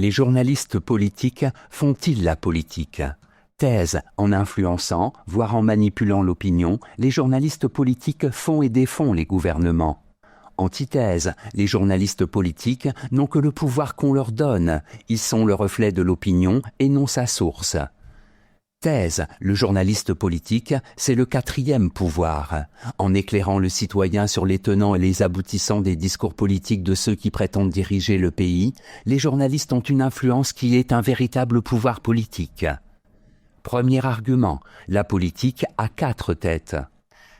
Les journalistes politiques font-ils la politique? Thèse, en influençant, voire en manipulant l'opinion, les journalistes politiques font et défont les gouvernements. Antithèse, les journalistes politiques n'ont que le pouvoir qu'on leur donne, ils sont le reflet de l'opinion et non sa source. Thèse, le journaliste politique, c'est le quatrième pouvoir. En éclairant le citoyen sur les tenants et les aboutissants des discours politiques de ceux qui prétendent diriger le pays, les journalistes ont une influence qui est un véritable pouvoir politique. Premier argument, la politique a 4 têtes.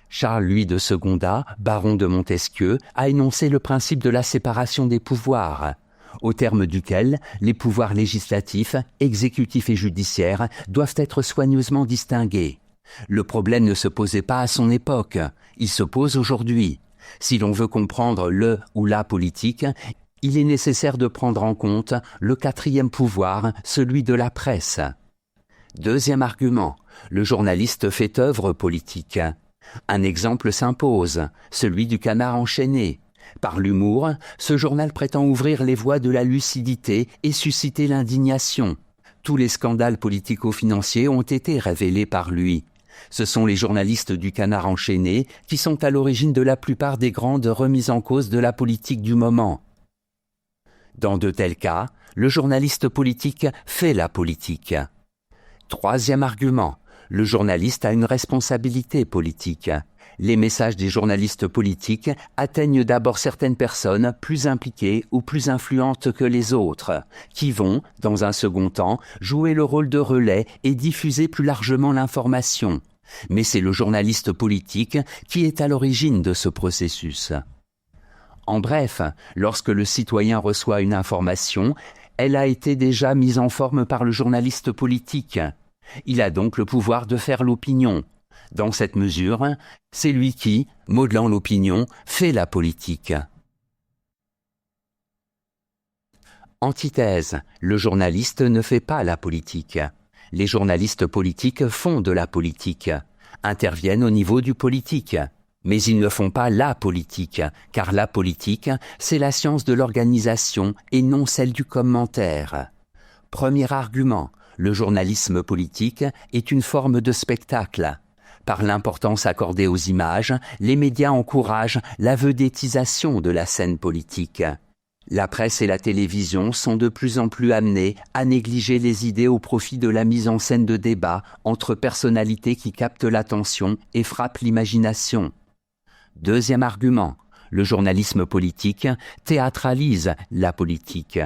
Charles-Louis de Secondat, baron de Montesquieu, a énoncé le principe de la séparation des pouvoirs, au terme duquel les pouvoirs législatifs, exécutifs et judiciaires doivent être soigneusement distingués. Le problème ne se posait pas à son époque, il se pose aujourd'hui. Si l'on veut comprendre le ou la politique, il est nécessaire de prendre en compte le 4e pouvoir, celui de la presse. Deuxième argument, le journaliste fait œuvre politique. Un exemple s'impose, celui du Canard enchaîné. Par l'humour, ce journal prétend ouvrir les voies de la lucidité et susciter l'indignation. Tous les scandales politico-financiers ont été révélés par lui. Ce sont les journalistes du Canard enchaîné qui sont à l'origine de la plupart des grandes remises en cause de la politique du moment. Dans de tels cas, le journaliste politique fait la politique. Troisième argument, le journaliste a une responsabilité politique. Les messages des journalistes politiques atteignent d'abord certaines personnes plus impliquées ou plus influentes que les autres, qui vont, dans un second temps, jouer le rôle de relais et diffuser plus largement l'information. Mais c'est le journaliste politique qui est à l'origine de ce processus. En bref, lorsque le citoyen reçoit une information, elle a été déjà mise en forme par le journaliste politique. Il a donc le pouvoir de faire l'opinion. Dans cette mesure, c'est lui qui, modelant l'opinion, fait la politique. Antithèse, le journaliste ne fait pas la politique. Les journalistes politiques font de la politique, interviennent au niveau du politique. Mais ils ne font pas la politique, car la politique, c'est la science de l'organisation et non celle du commentaire. Premier argument, le journalisme politique est une forme de spectacle. Par l'importance accordée aux images, les médias encouragent la vedettisation de la scène politique. La presse et la télévision sont de plus en plus amenées à négliger les idées au profit de la mise en scène de débats entre personnalités qui captent l'attention et frappent l'imagination. Deuxième argument, le journalisme politique théâtralise la politique.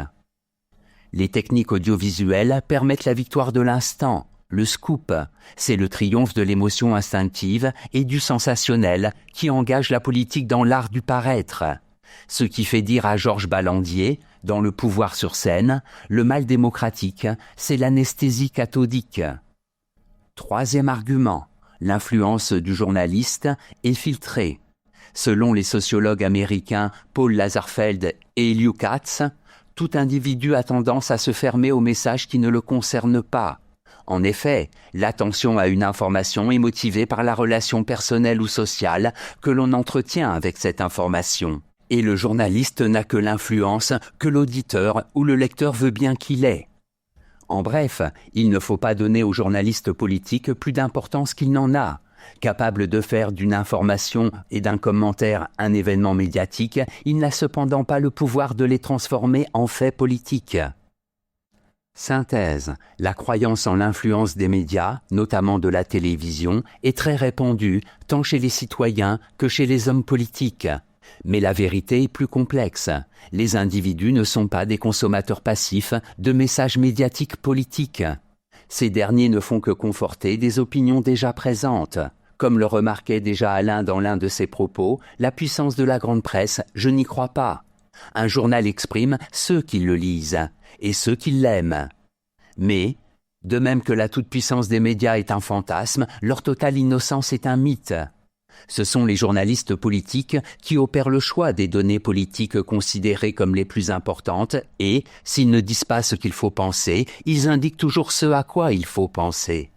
Les techniques audiovisuelles permettent la victoire de l'instant. Le scoop, c'est le triomphe de l'émotion instinctive et du sensationnel qui engage la politique dans l'art du paraître. Ce qui fait dire à Georges Ballandier, dans Le pouvoir sur scène, le mal démocratique, c'est l'anesthésie cathodique. Troisième argument, l'influence du journaliste est filtrée. Selon les sociologues américains Paul Lazarsfeld et Eliot Katz, tout individu a tendance à se fermer aux messages qui ne le concernent pas. En effet, l'attention à une information est motivée par la relation personnelle ou sociale que l'on entretient avec cette information. Et le journaliste n'a que l'influence que l'auditeur ou le lecteur veut bien qu'il ait. En bref, il ne faut pas donner au journaliste politique plus d'importance qu'il n'en a. Capable de faire d'une information et d'un commentaire un événement médiatique, il n'a cependant pas le pouvoir de les transformer en faits politiques. Synthèse. La croyance en l'influence des médias, notamment de la télévision, est très répandue, tant chez les citoyens que chez les hommes politiques. Mais la vérité est plus complexe. Les individus ne sont pas des consommateurs passifs de messages médiatiques politiques. Ces derniers ne font que conforter des opinions déjà présentes. Comme le remarquait déjà Alain dans l'un de ses propos, la puissance de la grande presse, je n'y crois pas. Un journal exprime ceux qui le lisent et ceux qui l'aiment. Mais, de même que la toute-puissance des médias est un fantasme, leur totale innocence est un mythe. Ce sont les journalistes politiques qui opèrent le choix des données politiques considérées comme les plus importantes et, s'ils ne disent pas ce qu'il faut penser, ils indiquent toujours ce à quoi il faut penser.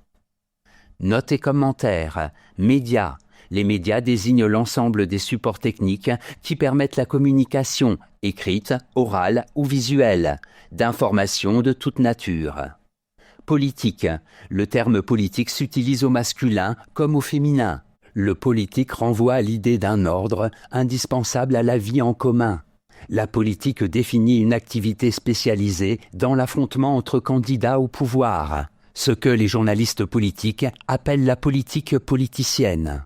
Notes et commentaires, médias. Les médias désignent l'ensemble des supports techniques qui permettent la communication, écrite, orale ou visuelle, d'informations de toute nature. Politique. Le terme politique s'utilise au masculin comme au féminin. Le politique renvoie à l'idée d'un ordre indispensable à la vie en commun. La politique définit une activité spécialisée dans l'affrontement entre candidats au pouvoir, ce que les journalistes politiques appellent la politique politicienne.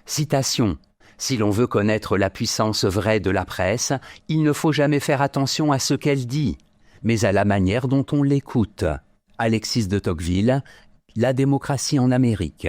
Citation. Si l'on veut connaître la puissance vraie de la presse, il ne faut jamais faire attention à ce qu'elle dit, mais à la manière dont on l'écoute. Alexis de Tocqueville, La démocratie en Amérique.